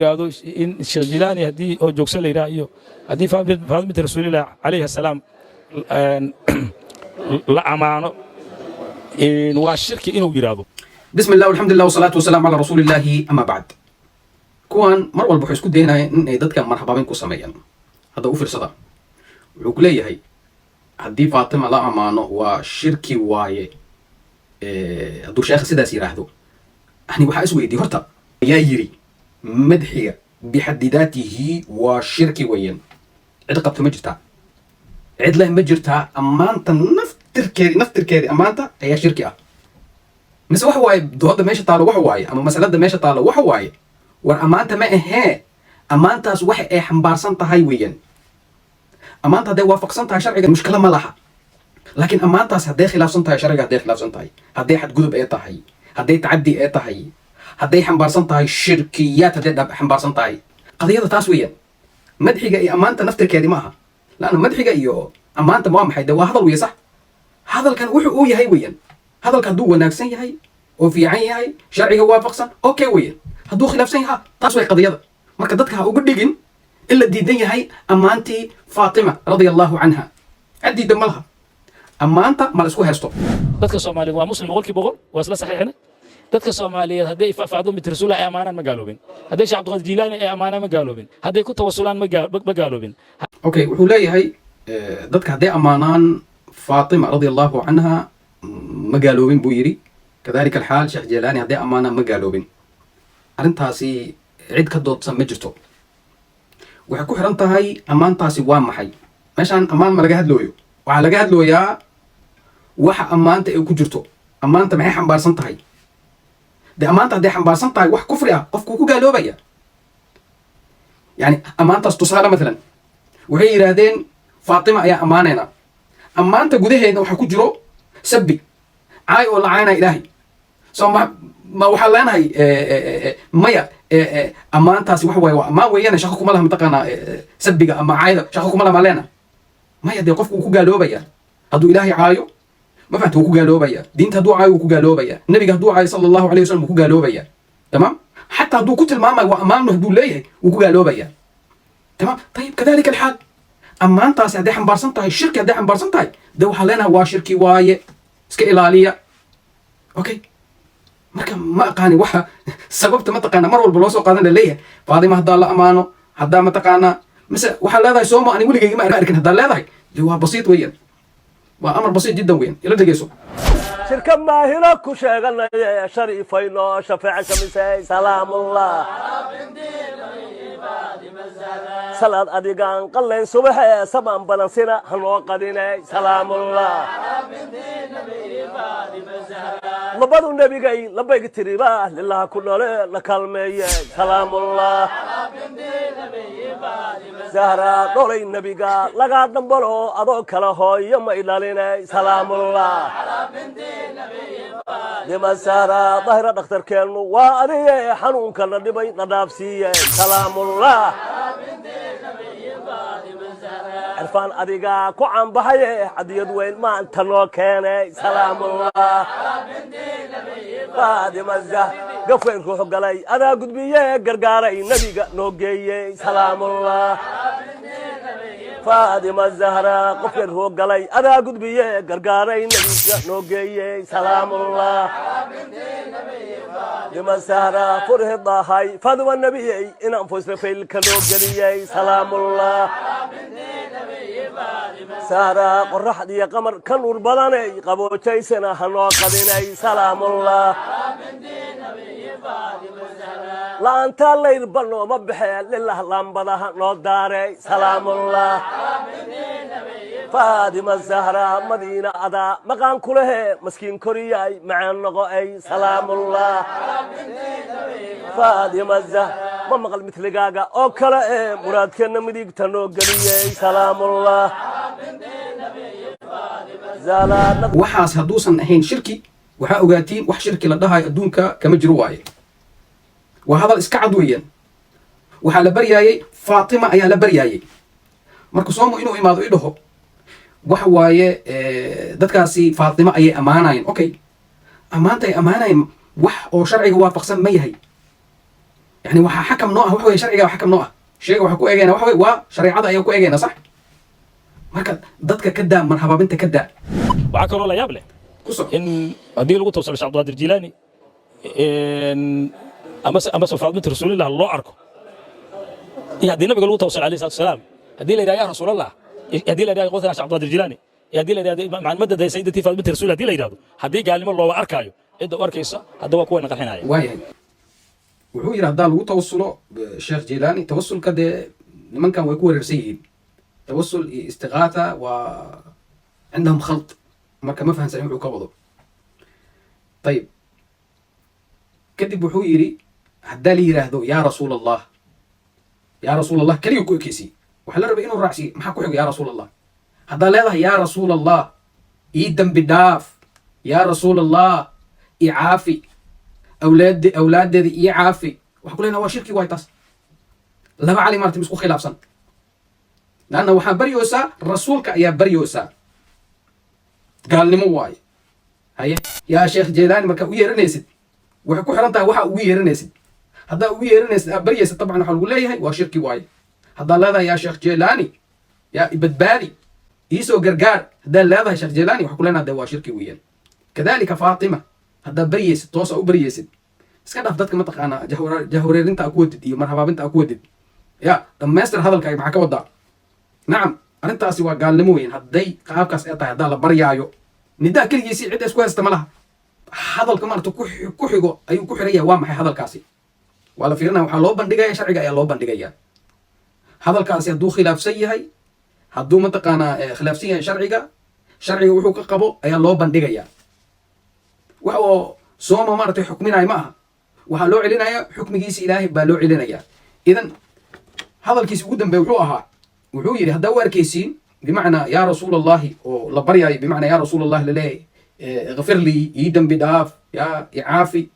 هذا إن شجلاني هدي أو جوكسل إيرائيو هدي فاطمة رسول الله عليه السلام لا أمانة إن والشرك إنه يرادو. بسم الله والحمد لله والصلاة والسلام على رسول الله أما بعد. كوان مرة البحوث كده هنا إن إيداد كان مرحبا بينكم سميا. هذا أوفر صدا. وعقلية هي. هدي فاطمة لا أمانة والشرك واي. هدو شيخ سيدا سيراهدو. أنا بحاس ويدي هرتا. يا يري مدحية بحد ذاته والشرك وين. عد قبت مجرتها. عد له مجرتها أمانة نفتر كيري أمانة هي شركة. mise waxa waaye dooda meesha taalo waxa waaye ama masalada meesha taalo waxa waaye war amaanta ma ahee amaantaas waxa ay xambaarsan tahay weeyaan amaanta haday waafaqsan tahay sharciga mushkila ma laha laakiin amaantaas haday khilaafsan tahay sharciga haday khilaafsan tahay haday xadgudub ay tahay haday tacaddi ay tahay haday xambaarsan tahay shirkiyaad haday xambaarsan tahay qadiyada taas weeyaan madxiga iyo amaanta naftirkeedii maaha laana madxiga iyo amaanta waa maxay waa hadal weeye sax hadalkan wuxuu uu yahay weeyaan هذا هدو وناكسن يهي وفي عين يهي شرعي وافقسن اوكي وين هدو خلافسن يها تاسوي قضيه marka dadka ha ugu dhigin illa diidan yahay amaantii Fatima radiyallahu anha adii damalaha amaanta ma isku haysto dadka Soomaaliyeed waa muslim boqolkiiba boqol waa isla saxiixna dadka Soomaaliyeed haday faafado mid rasuul ay amaanaan ma gaaloobin haday Sheekh Abdul Jilaani ay amaanaan ma gaaloobin haday ku tawasulaan ma gaaloobin okay wuxuu leeyahay dadka haday amaanaan Fatima radiyallahu anha مقالوبين بويري كذلك الحال شيخ جيلاني هدي أمانة مقالوبين أرنتاسي عيد كدوت سمجرتو وحكو حرنتهاي أمانتاسي وام محي ماشان أمان مرقا هدلويو وعلى هدلويا وحا أمانتا إيو كجرتو أمانتا محي حنبار سنتهاي دي أمانتا هدي حنبار سنتهاي وح كفريا قفكوكو قالوبيا يعني أمانتاس تصالة مثلا وهي يرادين فاطمة يا أمانينا أمانتا قديه وحا كجرو سبي عاي ولا عاينا إلهي سو ما وحلنا هي مايا أما أنت سوى حوا ما ويانا شخوكم الله متقنا سبي أما عايدا شخوكم الله مالنا ما يدي قفكم كوجا لوبيا هدو إلهي عايو ما فهمتوا كوجا لوبيا دين هدو عايو كوجا لوبيا النبي هدو عاي صلى الله عليه وسلم كوجا لوبيا تمام حتى هدو كتل ماما وأمام هدو ليه وكوجا لوبيا تمام طيب كذلك الحال أما أنت سعدي حنبارسنتاي الشركة دي حنبارسنتاي دو حلنا هو شركي واي iska ilaaliya okay marka ma aqaani waxa sababta ma taqaana mar walba loo soo qaadan leeyahay Faadima hadaa la amaano hadaa ma taqaana mise waxa leedahay Soomo ani waligeyga ma arkin hadaa leedahay waa basiit weeyaan waa amar basiit jiddan weeyaan ila dhageyso shirka maahina ku sheeganaya sharifayno shafaaca samisay salaamullah salaad adigaan qalleen subaxee samaan balansina hanoo qadinay salaamullah labadu nabigay labayg tiriba lillaah ku noole la kalmeeyay salaamullah zahra dholay nabiga laga dambalo adoo kala hooyo ma ilaalinay salaamullah dima sara dahra dhakhtarkeenu waa adiye xanuunka la dhibay la dhaafsiiyay salaamullah عرفان أديقا كوعان بحيه عديد وين ما أنت نو كيني سلام الله قادم الزه قفين روحو قلي أنا قد بيه قرقاري نبيقا نو قيي سلام الله فادم الزهرة قفين روحو قلي أنا قد بيه قرقاري نبيقا نو قيي سلام الله دم الزهرة فره الضاحي فادم النبي إن أنفسنا في الكنو قليي سلام الله سارة قرح دي قمر كنور بلاني قبو جيسنا هنو قديني سلام الله لا أنت الليل بلنو مبحي لله لنبضها نو داري سلام الله فادمة الزهرة مدينة أدا مقام كله مسكين كورياي معان نقائي سلام الله فادمة الزهرة ما مقال مثل قاقا أو كلا مراد كنا مديك تنو قليي سلام الله waxaas haduusan ahayn shirki waxa ogaatiin wax shirki la dhahay adduunka kama jiro waaye waa hadal iska cad weeyaan waxa la baryaayay Fatima ayaa la baryaayay marka Soomo inuu imaado idhaho waxa waaye dadkaasi Fatima ayay amaanayeen okay amaanta ay amaanayeen wax oo sharciga waafaqsan ma yahay يعني وحا حكم نوعه وحوي شرعي وحكم نوعه شيء وحا كو ايغينا وحوي وشريعه ايا كو ايغينا صح marka dadka ka daa marhababinta ka daa waxaa kaloo la yaab leh in haddii lagu tawsalo Sheekh Abdulqaadir Jilaani ama safaad mid rasuulillah loo arko iyo haddii nabiga lagu tawsalo alayhi salaatu wasalaam haddii la yidhaha yaa rasuulallah haddii la yidhaha qothana Sheekh Abdulqaadir Jilaani haddii la yidhaha macluumadda day sayyidatii Faadima rasuul haddii la yidhaahdo haddii gaalnimo looba arkaayo cidda u arkaysa hadda waa kuwa qarxinaya waayahay wuxuu yidhi haddaa lagu tawasulo Sheekh Jilaani tawasulka dee nimankan way ku wareersan yihiin توسل استغاثة وعندهم خلط مركب ما فهم سامي كبضو طيب كذب وحويري هدالي يراهدو يا رسول الله يا رسول الله كلي يكو كيسي وحلا ربي إنه الرعسي محاكو يا رسول الله هذا لا يا رسول الله يدم بداف يا رسول الله إعافي أولاد ذي إعافي وحكوا لنا هو شركي وايتاس لا علي مرتي مسكو خلاف سن لأنه وحا بريوسا رسولك يا بريوسا قال لي مواي هيا يا شيخ جيلاني مركا ويرنيسد وحكو حرنتا وحا ويرنيسد هذا ويرنيسد بريوسا طبعا وحا نقول لي وشركي واي هذا لا يا شيخ جيلاني يا إبدبالي يسو قرقار هذا لا يا شيخ جيلاني وحكو لنا هذا شركي ويان كذلك فاطمة هذا بريوسد توصى وبريوسد اسكاد أفضلك متق أنا جهورير انت أكودد إيو مرحبا بنت أكودد يا لما يستر هذا الكاي معك وضع نعم أرنتاسي وقال لموين هدي قابكاس إيطا هدا لبريايو ندا كليسي عدة اسكو هستملها هذا الكمان كوحيغو أيو كوحريا وامحي هذا الكاسي ولا فيرنا وحا لو بندقايا شرعيقا يا لو بندقايا هذا الكاسي هدو خلاف سيهي هدو منطقانا خلاف سيهي شرعيقا وحو كقبو أيا لو بندقايا وحو سوما مارتي حكمنا معها وحا لو علينا حكم جيسي إلهي با لو علينا إذن هذا الكيس قدام بيوحوها wuxuu yiri hadda warkaysiin bimacna ya rasuul allah oo la baryaay bimacna ya rasuul allah lilay غفر لي يدم بداف يا عافي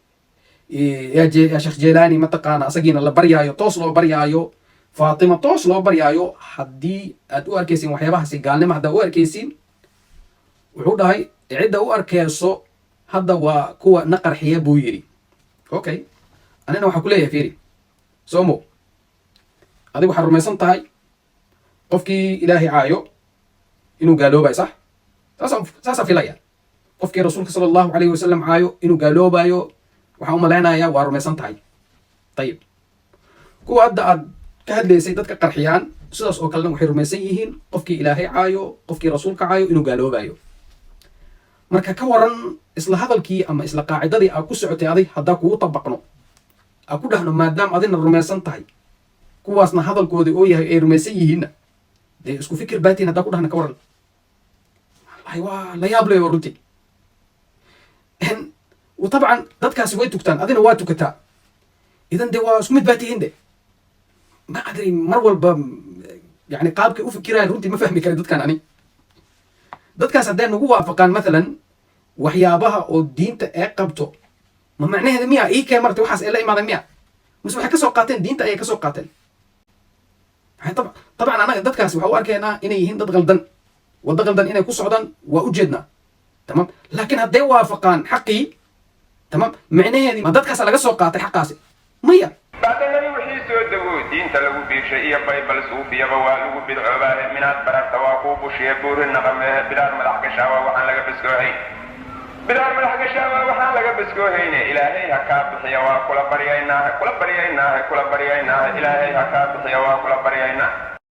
يا شيخ جيلاني متقانا اسقينا la baryayo toos loo baryayo فاطمه toos loo baryayo hadii aad u arkaysiin waxyaabahaasi gaalnimo hadda u arkaysiin wuxuu dhahay cidda u arkayso hadda waa kuwa naqarxiya buu yiri okay anina waxa ku leeyahay fiiri soomo adigu waxa rumaysan tahay qofkii ilaahay caayo inuu gaaloobay sax saasa filaya qofkii rasuulka sallallahu alayhi wasallam caayo inuu gaaloobayo waxa u maleynayaa waa rumaysan tahay tayib kuwa hadda aad ka hadlaysay dadka qarxiyaan sidaas oo kalena waxay rumaysan yihiin qofkii ilaahay caayo qofkii rasuulka caayo inuu gaaloobayo marka ka waran isla hadalkii ama isla qaacidadii aad ku socotay adig haddaa kugu tabaqno aad ku dhahno maadaama adina rumaysan tahay kuwaasna hadalkoodii oo yahay ay rumaysan yihiinna dee isku fikir baatiin haddaa ku dhahna ka waran wallahi waa la yaab leeyo runtii وطبعا dadkaasi way tugtaan adina waa tukataa idan dee waa isku mid baa tihiin de ma adri mar walba yani qaabkay u fikirayaan runtii ma fahmi kara dadkan ani dadkaas hadday nagu waafaqaan maalan waxyaabaha oo diinta ee qabto ma macnaheeda miya ii kee martay waxaas ee la imaaday miya mise waxay ka soo qaateen diinta ayay ka soo qaateen طبعا anaga dadkaasi waxa u arkaynaa inay yihiin dad qaldan waddo qaldan inay ku socdaan waa u jeednaa tamam laakiin hadday waafaqaan xaqii تمام معناها ما دتكاس laga soo qaatay xaqaasi maya baadana wixii soo dawo diinta lagu biishay iyo bible suufiya waa lagu bidcoobaa minaad barata waa ku bushiye buurin naqame bilaar madax gashaawa waxaan laga biskoohay bilaar madax gashaawa waxaan laga biskoohayn ilaahay ha ka bixiyo waa kula baryaynaa ilaahay ha ka bixiyo waa kula baryaynaa